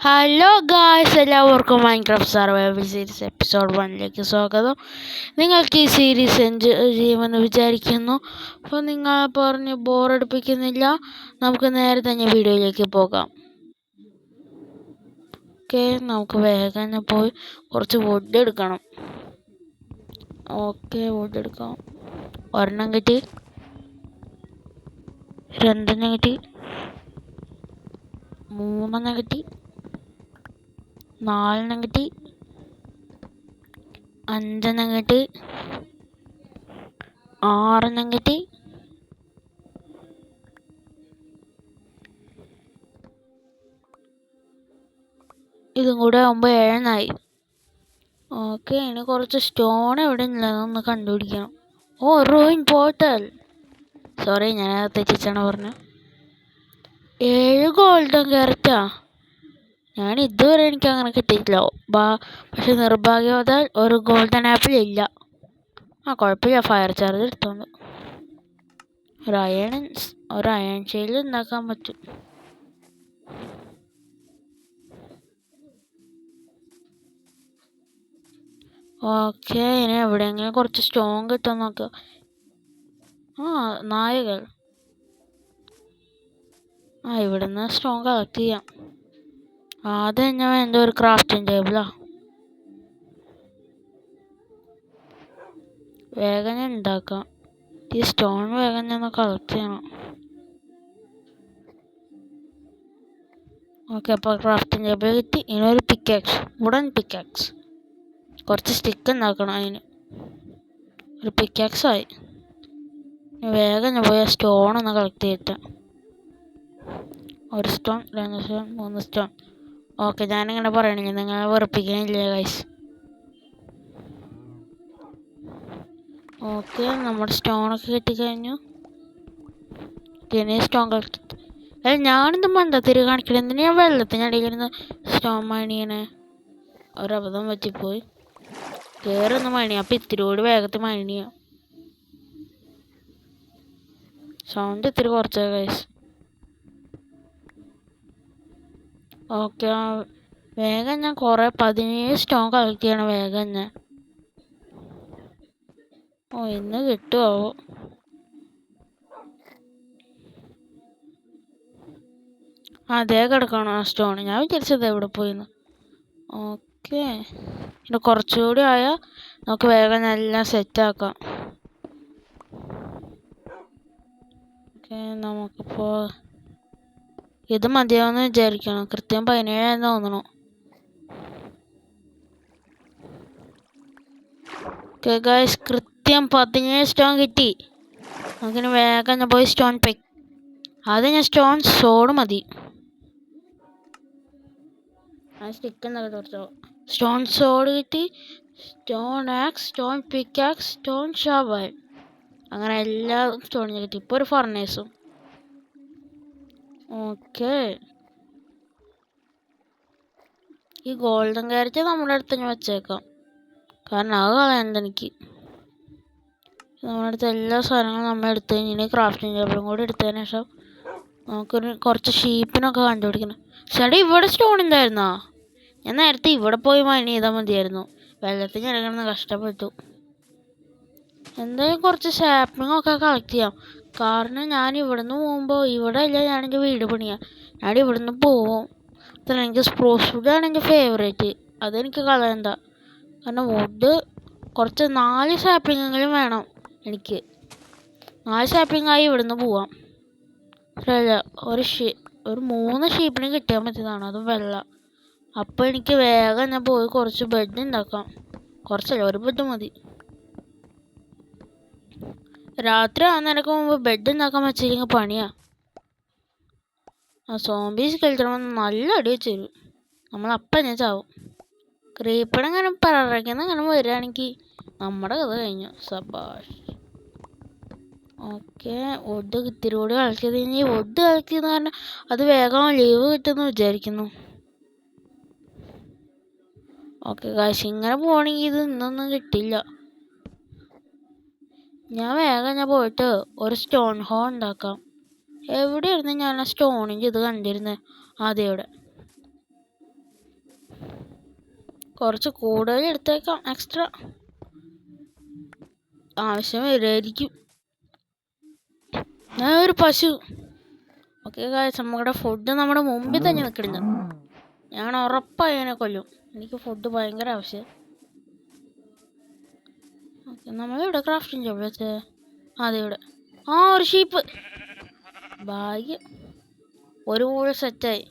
Hello guys, എല്ലാവർക്കും Minecraft survival series episode 1ലേക്ക് സ്വാഗതം. നിങ്ങൾക്ക് ഈ സീരീസ് എൻജോയ് ചെയ്യുമെന്ന് വിചാരിക്കുന്നു. അപ്പോൾ നിങ്ങൾ പറഞ്ഞ് ബോറടിപ്പിക്കുന്നില്ല, നമുക്ക് നേരെ തന്നെ വീഡിയോയിലേക്ക് പോകാം. ഓക്കെ, നമുക്ക് വേഗം തന്നെ പോയി കുറച്ച് വുഡ് എടുക്കണം. ഓക്കെ, വുഡ് എടുക്കാം. ഒരെണ്ണം കിട്ടി, രണ്ടെണ്ണം കിട്ടി, മൂന്നെണ്ണം കിട്ടി, നാലെണ്ണം കിട്ടി, അഞ്ചെണ്ണം കിട്ടി, ആറെണ്ണം കിട്ടി, ഇതും കൂടെ ആകുമ്പോൾ 7 ഓക്കെ, ഇനി കുറച്ച് സ്റ്റോൺ എവിടെ ഉള്ളതെന്ന് കണ്ടുപിടിക്കണം. Ruin portal. സോറി, ഞാൻ തെറ്റിച്ചാണ് പറഞ്ഞത്. 7 ഗോൾഡൻ ക്യാരറ്റാ. ഞാൻ ഇതുവരെ എനിക്ക് അങ്ങനെ കിട്ടിയിട്ടില്ല. പക്ഷെ നിർഭാഗ്യവശാൽ ഒരു ഗോൾഡൻ ആപ്പിൾ ഇല്ല. കുഴപ്പമില്ല, ഫയർ ചാർജ് എടുത്തോണ്ട് ഒരു അയൺ ഷെയിൽ ഉണ്ടാക്കാൻ പറ്റും. ഓക്കെ, ഇനി എവിടെയെങ്കിലും കുറച്ച് സ്റ്റോൺ കിട്ടാൻ നോക്കുക. നായകൾ. ഇവിടുന്ന് സ്റ്റോൺ കളക്ട് ചെയ്യാം. ആദ്യം ഞാൻ എൻ്റെ ഒരു ക്രാഫ്റ്റിംഗ് ടേബിളാ. വേഗം ഞാൻ ഉണ്ടാക്കാം. ഈ സ്റ്റോൺ വേഗം ഞാൻ കളക്ട് ചെയ്യണം. ഓക്കെ, അപ്പോൾ ക്രാഫ്റ്റിംഗ് ടേബിൾ കിട്ടി. ഇനി ഒരു പിക്കാക്സ്, വുഡൻ പിക്കാക്സ്. കുറച്ച് സ്റ്റിക്ക് ഉണ്ടാക്കണം അതിന്. ഒരു പിക്കാക്സ് ആയി. വേഗം ഞാൻ പോയി സ്റ്റോൺ ഒന്ന് കളക്ട് ചെയ്തിട്ട്. 1 സ്റ്റോൺ, 2 സ്റ്റോൺ, 3 സ്റ്റോൺ. ഓക്കെ, ഞാനിങ്ങനെ പറയണില്ല, നിങ്ങൾ വെറുപ്പിക്കണില്ല ഗൈസ്. ഓക്കെ, നമ്മുടെ സ്റ്റോണൊക്കെ കിട്ടിക്കഴിഞ്ഞു. ഇനി സ്റ്റോൺ കളക്ട്. ഞാനെന്ത് മണ്ടത്തിരി കാണിക്കണം. എന്തിനാ ഞാൻ വെള്ളത്തിനടിയിലിരുന്ന് സ്റ്റോൺ മൈൻ ചെയ്യണേ? ഒരബദ്ധം പറ്റിപ്പോയി. കയറൊന്ന് മൈൻ ചെയ്യാം. അപ്പം ഇത്തിരി കൂടി വേഗത്തിൽ മൈൻ ചെയ്യാം. സൗണ്ട് ഇത്തിരി കുറച്ചാ ഗൈസ്. ഓക്കെ, വേഗം ഞാൻ 17 സ്റ്റോൺ കളക്ട് ചെയ്യണം വേഗം ഞാൻ. ഇന്ന് കിട്ടുമോ? അതേ കിടക്കണം ആ സ്റ്റോൺ. ഞാൻ വിചാരിച്ചത് എവിടെ പോയിന്ന്. ഓക്കെ, പിന്നെ കുറച്ചുകൂടി ആയാൽ നമുക്ക് വേഗം എല്ലാം സെറ്റാക്കാം. ഓക്കെ, നമുക്കിപ്പോൾ ഇത് മതിയാവുമെന്ന് വിചാരിക്കണം. കൃത്യം 17 തോന്നണു. ഓക്കെ ഗൈസ്, കൃത്യം 17 സ്റ്റോൺ കിട്ടി. നമുക്കിനി വേഗം ഞാൻ പോയി സ്റ്റോൺ പിക്ക്. ആദ്യം ഞാൻ സ്റ്റോൺ സോഡ് മതി. സ്റ്റിക്ക് ഉണ്ടാക്കി കുറച്ചോ. സ്റ്റോൺ സോഡ് കിട്ടി, stone axe, stone pickaxe, stone shovel. അങ്ങനെ എല്ലാ സ്റ്റോണും കിട്ടി. ഇപ്പോൾ ഒരു ഫർണേസും. ഓക്കെ, ഈ ഗോൾഡൻ ക്യാരറ്റ് നമ്മുടെ അടുത്ത് ഞാൻ വെച്ചേക്കാം. കാരണം അത് കളയണ്ട എനിക്ക്. നമ്മുടെ അടുത്ത് എല്ലാ സാധനങ്ങളും നമ്മൾ എടുത്തു കഴിഞ്ഞാൽ ക്രാഫ്റ്റിംഗ് ടേബിളും കൂടി എടുത്തതിന് ശേഷം നമുക്കൊരു കുറച്ച് ഷീപ്പിനൊക്കെ കണ്ടുപിടിക്കണം. ചേട്ടാ, ഇവിടെ സ്റ്റോൺ ഉണ്ടായിരുന്നോ? ഞാൻ നേരത്തെ ഇവിടെ പോയി മൈൻ ചെയ്താൽ മതിയായിരുന്നു. വെള്ളത്തിൽ കിടക്കണമെന്ന് കഷ്ടപ്പെട്ടു. എന്തായാലും കുറച്ച് സാപ്ലിങ്ങൊക്കെ കളക്ട് ചെയ്യാം. കാരണം ഞാൻ ഇവിടുന്ന് പോകുമ്പോൾ ഇവിടെ അല്ല ഞാനെൻ്റെ വീട് പണിയാം. ഞാൻ ഇവിടുന്ന് പോവും. അത്ര എനിക്ക് സ്പ്രൂസ് വുഡാണ് എൻ്റെ ഫേവറേറ്റ്. അതെനിക്ക് കളയണ്ട. കാരണം വുഡ് കുറച്ച് 4 സാപ്ലിങ്ങെങ്കിലും വേണം എനിക്ക്. 4 സാപ്ലിങ്ങായി ഇവിടുന്ന് പോവാം. ഒരു 3 ഷീപ്പിന് കിട്ടിയാൽ പറ്റിയതാണ്, അതും വെള്ള. അപ്പോൾ എനിക്ക് വേഗം ഞാൻ പോയി കുറച്ച് ബെഡ് ഉണ്ടാക്കാം. കുറച്ചല്ല, ഒരു ബെഡ് മതി. രാത്രി ആകുന്നതിനൊക്കെ മുമ്പ് ബെഡ് ഉണ്ടാക്കാൻ വെച്ചില്ലെങ്കിൽ പണിയാ. സോംബീസ് കളിച്ചിട്ട് നല്ല അടി വെച്ച് തരും. നമ്മളപ്പം ഞാൻ ചാവും. ക്രീപ്പറങ്ങനെ പറക്കുന്ന വരികയാണെങ്കിൽ നമ്മുടെ കഥ കഴിഞ്ഞു. സബാഷ്. ഓക്കെ, വുഡ് ഇത്തിരി കൂടി കളക്ട് ചെയ്ത് കഴിഞ്ഞാൽ വുഡ് കളക്ട് ചെയ്യുന്ന കാരണം അത് വേഗം ലീവ് കിട്ടുമെന്ന് വിചാരിക്കുന്നു. ഓക്കെ ഗായ്സ്, ഇങ്ങനെ പോകണമെങ്കിൽ ഇത് ഇന്നൊന്നും കിട്ടില്ല. ഞാൻ വേഗം പോയിട്ട് ഒരു സ്റ്റോൺ ഹോ ഉണ്ടാക്കാം. എവിടെയായിരുന്നു ഞാൻ ആ സ്റ്റോണിൻ്റെ ഇത് കണ്ടിരുന്നത്? ഇവിടെ. കുറച്ച് കൂടുതൽ എടുത്തേക്കാം. എക്സ്ട്രാ ആവശ്യം വരുമായിരിക്കും. ഒരു പശു. ഓക്കെ ഗായ്സ്, നമ്മുടെ ഫുഡ് നമ്മുടെ മുമ്പിൽ തന്നെ നിൽക്കുന്നുണ്ട്. ഞാൻ ഉറപ്പായി അതിനെ കൊല്ലും. എനിക്ക് ഫുഡ് ഭയങ്കര ആവശ്യം. ഓക്കെ, നമ്മളിവിടെ ക്രാഫ്റ്റിംഗ് ടേബിൾ വെച്ചേ. അതെ, ഇവിടെ. ഒരു ഷീപ്പ്. ഭാഗ്യം, ഒരു കൂടെ സെറ്റായി.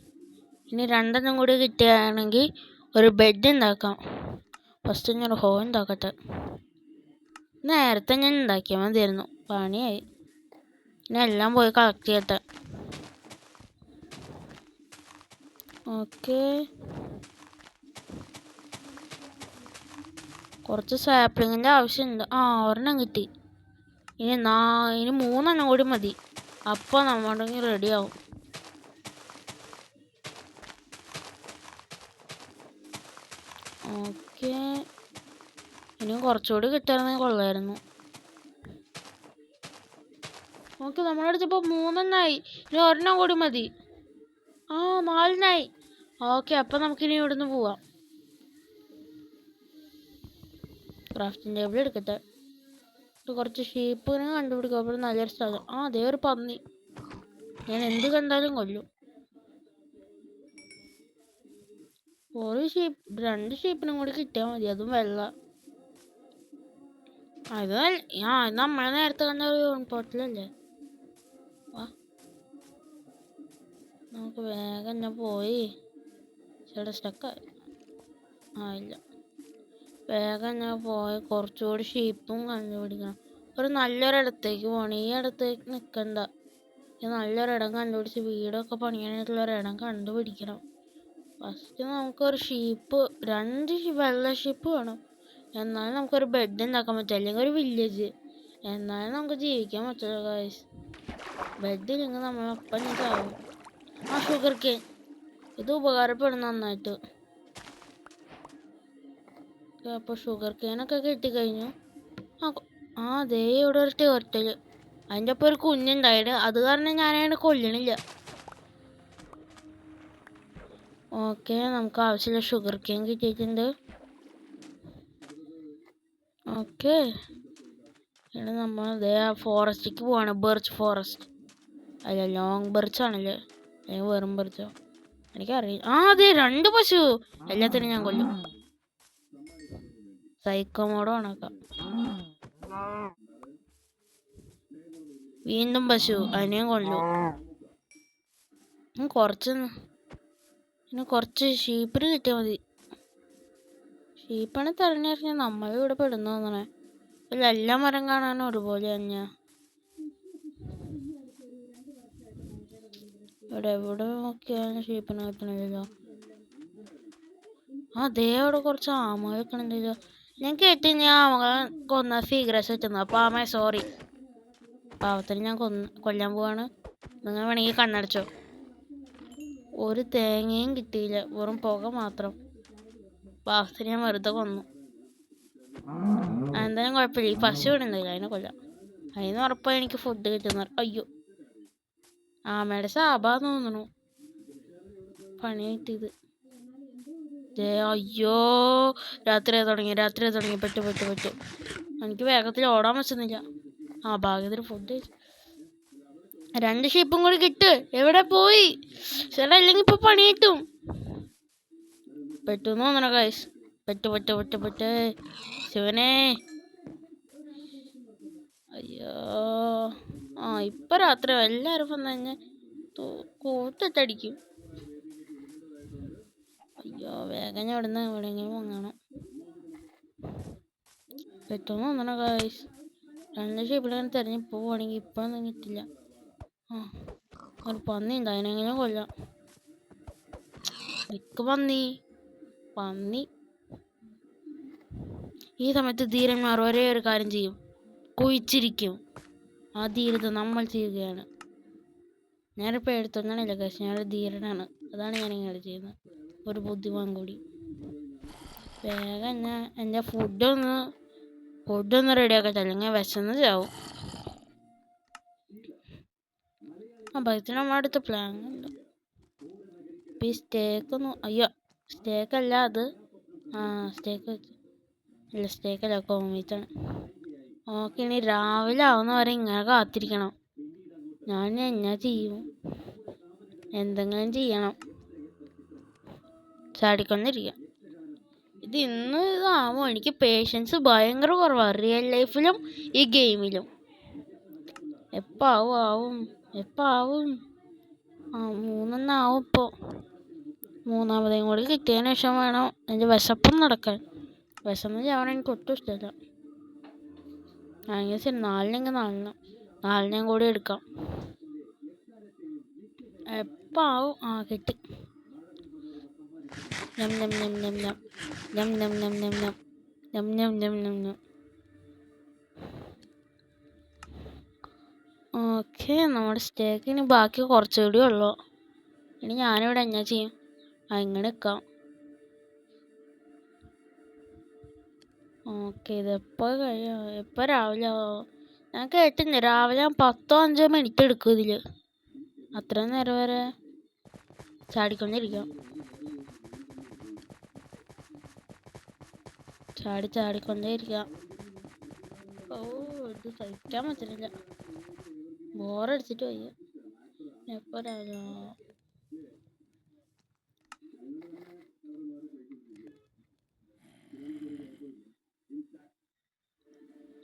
ഇനി 2 കൂടി കിട്ടുകയാണെങ്കിൽ ഒരു ബെഡ് ഉണ്ടാക്കാം. ഫസ്റ്റ് ഞാൻ ഹോ ഉണ്ടാക്കട്ടെ. നേരത്തെ ഞാൻ ഉണ്ടാക്കിയാൽ മതിയായിരുന്നു. പണിയായി. ഇനി എല്ലാം പോയി കളക്ട് ചെയ്യട്ടെ. ഓക്കെ, കുറച്ച് സാപ്ലിങ്ങിൻ്റെ ആവശ്യമുണ്ട്. ഒരെണ്ണം കിട്ടി. ഇനി 3 കൂടി മതി. അപ്പോൾ നമ്മുടെ റെഡിയാവും. ഓക്കെ, ഇനിയും കുറച്ചുകൂടി കിട്ടായിരുന്നെങ്കിൽ കൊള്ളായിരുന്നു. ഓക്കെ, നമ്മളടുത്തിപ്പോൾ 3 ഇനി 1 കൂടി മതി. 4 ഓക്കെ, അപ്പം നമുക്കിനി ഇവിടുന്ന് പോവാം. ക്രാഫ്റ്റിംഗ് ടേബിൾ എടുക്കട്ടെ. കുറച്ച് ഷീപ്പിനെ കണ്ടുപിടിക്കും. അപ്പോൾ നല്ലൊരു സ്ഥലം. അതേ ഒരു പന്നി. ഞാൻ എന്ത് കണ്ടാലും കൊല്ലും. 2 ഷീപ്പിനും കൂടി കിട്ടിയാൽ മതി. അതും വെള്ള. അത് നമ്മളെ നേരത്തെ കണ്ട ഒരു പോട്ടിലല്ലേ. നമുക്ക് വേഗം ഞാൻ പോയി സ്റ്റക്കായി. ഇല്ല, വേഗം ഞാൻ പോയി കുറച്ചുകൂടി ഷീപ്പും കണ്ടുപിടിക്കണം. ഒരു നല്ലൊരിടത്തേക്ക് പോകണം. ഈ ഇടത്തേക്ക് നിൽക്കണ്ട. നല്ലൊരിടം കണ്ടുപിടിച്ച് വീടൊക്കെ പണിയാനായിട്ടുള്ളൊരിടം കണ്ടുപിടിക്കണം. ഫസ്റ്റ് നമുക്കൊരു ഷീപ്പ്, 2 വെള്ള ഷീപ്പ് വേണം. എന്നാലും നമുക്കൊരു ബെഡ് ഉണ്ടാക്കാൻ പറ്റും. അല്ലെങ്കിൽ ഒരു വില്ലേജ്. എന്നാലും നമുക്ക് ജീവിക്കാൻ പറ്റില്ല ഗായ്സ്. ബെഡില്ലെങ്കിൽ നമ്മളപ്പം ചാവും. Sugar cane. ഇത് ഉപകാരപ്പെടും നന്നായിട്ട്. അപ്പോൾ ഷുഗർ കെയിനൊക്കെ കിട്ടിക്കഴിഞ്ഞു. ദേ ഇവിടെ ഒരു ടേർട്ടിൽ. അതിൻ്റെ ഒപ്പം ഒരു കുഞ്ഞുണ്ടായിട്ട്. അത് കാരണം ഞാനതിനെ കൊല്ലണില്ല. ഓക്കെ, നമുക്ക് ആവശ്യമുള്ള ഷുഗർ കെയിൻ കിട്ടിയിട്ടുണ്ട്. ഓക്കെ, ഇവിടെ നമ്മൾ ഫോറസ്റ്റിലേക്ക് പോവാണ്. Birch forest. അല്ല, ലോങ് ബെർച്ച് ആണല്ലേ, അല്ലെങ്കിൽ വെറും ബെർച്ചോ എനിക്കറിയില്ല. അതെ, 2 പശു. എല്ലാത്തിനും ഞാൻ കൊല്ലും. സൈക്കോ മോഡ് ഓണാക്കാം. വീണ്ടും പശു. അതിനെയും കൊല്ലും. കുറച്ച് ഷീപ്പിന് കിട്ടിയാൽ മതി. ഷീപ്പാണ് തെരഞ്ഞെറിഞ്ഞാൽ നമ്മളിവിടെ പെടുന്നു തോന്നണേ. എല്ലാ മരം കാണാനും ഒരുപോലെ തന്നെയാ. എവിടെ നോക്കിയാലും ഷീപ്പിനെ കിട്ടണില്ലല്ലോ. അതേ, അവിടെ കുറച്ച് ആമ വെക്കണില്ലല്ലോ. ഞാൻ കേട്ടി ഞാൻ കൊന്ന ഫീഗ്രസ് വെച്ചെന്നു. അപ്പോൾ സോറി, പാവത്തിന് ഞാൻ കൊല്ലാൻ പോവാണ്. നിങ്ങൾ വേണമെങ്കിൽ കണ്ണടച്ചോ. ഒരു തേങ്ങയും കിട്ടിയില്ല, വെറും പുക മാത്രം. പാവത്തിന് ഞാൻ വെറുതെ കൊന്നു. എന്തായാലും കുഴപ്പമില്ല, ഈ പശു ഇടുന്നില്ല, അതിനെ കൊല്ലാം. അതിന് ഉറപ്പായി എനിക്ക് ഫുഡ് കിട്ടുന്ന. അയ്യോ, ആമയുടെ സാബാന്ന് തോന്നുന്നു പണി കിട്ടിയത്. അയ്യോ, രാത്രി തുടങ്ങി. പെട്ടു. എനിക്ക് വേഗത്തിൽ ഓടാൻ പറ്റുന്നില്ല. ഭാഗ്യത്തിന് ഫുഡ് കഴിച്ചു. 2 ഷീപ്പും കൂടി കിട്ട്. എവിടെ പോയി ചേട്ടാ? അല്ലെങ്കിൽ ഇപ്പൊ പണി കിട്ടും. പെട്ടെന്ന് തോന്നണ ഗൈസ്. പെട്ട് ശിവനെ. അയ്യോ, ഇപ്പൊ രാത്രി എല്ലാരും വന്നു കഴിഞ്ഞാൽ കൂട്ടിട്ടടിക്കും. അയ്യോ, വേഗം ഞാൻ ഇവിടുന്ന് എവിടെയെങ്കിലും വാങ്ങണം. പെട്ടെന്ന് തോന്നണ ഗൈസ്. 2 ഷീപ്പിലാണ് തിരഞ്ഞു പോവുകയാണെങ്കിൽ ഇപ്പൊന്നും കിട്ടില്ല. ഒരു പന്നി ഉണ്ട്, അതിനെങ്കിലും കൊല്ലാം. പന്നി. ഈ സമയത്ത് ധീരന്മാർ ഒരേ ഒരു കാര്യം ചെയ്യും, കുഴിച്ചിരിക്കും. ആ ധീരത നമ്മൾ ചെയ്യുകയാണ്. ഞാനിപ്പോൾ എടുത്തൊന്നാണില്ല പക്ഷെ ഞാനൊരു ധീരനാണ്. അതാണ് ഞാനിങ്ങനെ ചെയ്യുന്നത്. ഒരു ബുദ്ധിമാൻ കൂടി. വേഗം ഞാൻ എൻ്റെ ഫുഡൊന്ന് റെഡിയാക്കട്ടെ, അല്ലെങ്കിൽ വിശന്ന് ചാവും. ഭയത്തിന് നമ്മുടെ അടുത്ത് പ്ലാൻ ഉണ്ട്. ഈ സ്റ്റേക്കൊന്നും സ്റ്റേക്കല്ല അത്. സ്റ്റേക്ക് വെച്ചു. ഇല്ല, സ്റ്റേക്കല്ല, കോമീറ്റാണ്. ഓക്കെ, ഇനി രാവിലെ ആവുന്നവരെ ഇങ്ങനെ കാത്തിരിക്കണം. ഞാൻ എന്നാ ചെയ്യും? എന്തെങ്കിലും ചെയ്യണം. ചാടിക്കൊണ്ടിരിക്കാം. ഇത് ഇന്ന് ഇതാവോ? എനിക്ക് പേഷ്യൻസ് ഭയങ്കര കുറവാണ്, റിയൽ ലൈഫിലും ഈ ഗെയിമിലും. എപ്പോൾ ആവും? എപ്പോൾ ആവും? 3 ആവും ഇപ്പോൾ. 3-മതേയും കൂടി കിട്ടിയതിന് ശേഷം വേണം എൻ്റെ വിശപ്പം നടക്കാൻ. വിശന്ന് ചാവണം എനിക്ക് ഒട്ടും ഇഷ്ടമില്ല. അങ്ങനെ ശരി, 4-നെയും കൂടി എടുക്കാം. എപ്പോൾ ആവും? കിട്ടി. ഞം ഞം ഞം ഞം ഞം ഞം ഞം ഞം ഞം ഞം ഞം ഞം ഞം ഞം ഞം. ഓക്കെ, നമ്മുടെ സ്റ്റേക്കിന് ബാക്കി കുറച്ചുകൂടി ഉള്ളു. ഇനി ഞാനിവിടെ എന്നാ ചെയ്യും? ഇങ്ങനെ നിൽക്കാം. ഓക്കെ, ഇതെപ്പോൾ കഴിയും? എപ്പോൾ രാവിലെ ആവോ? ഞാൻ കേട്ടില്ല, രാവിലെ 10-5 മിനിറ്റ് എടുക്കും ഇതിൽ. അത്രയും നേരം വരെ ചാടിക്കൊണ്ടിരിക്കാം. ചാടിക്കൊണ്ടേയിരിക്കാം. ഇത് സഹിക്കാൻ പറ്റുന്നില്ല, ബോറടിച്ചിട്ട് വയ്യ. എപ്പോൾ രാവിലെ?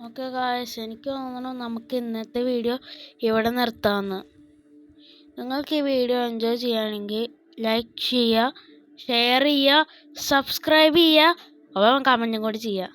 ഓക്കെ ഗായ്സ്, എനിക്ക് തോന്നുന്നു നമുക്ക് ഇന്നത്തെ വീഡിയോ ഇവിടെ നിർത്താമെന്ന്. നിങ്ങൾക്ക് ഈ വീഡിയോ എൻജോയ് ചെയ്യുകയാണെങ്കിൽ ലൈക്ക് ചെയ്യുക, ഷെയർ ചെയ്യുക, സബ്സ്ക്രൈബ് ചെയ്യുക, അപ്പോൾ കമൻറ്റും കൂടി ചെയ്യുക.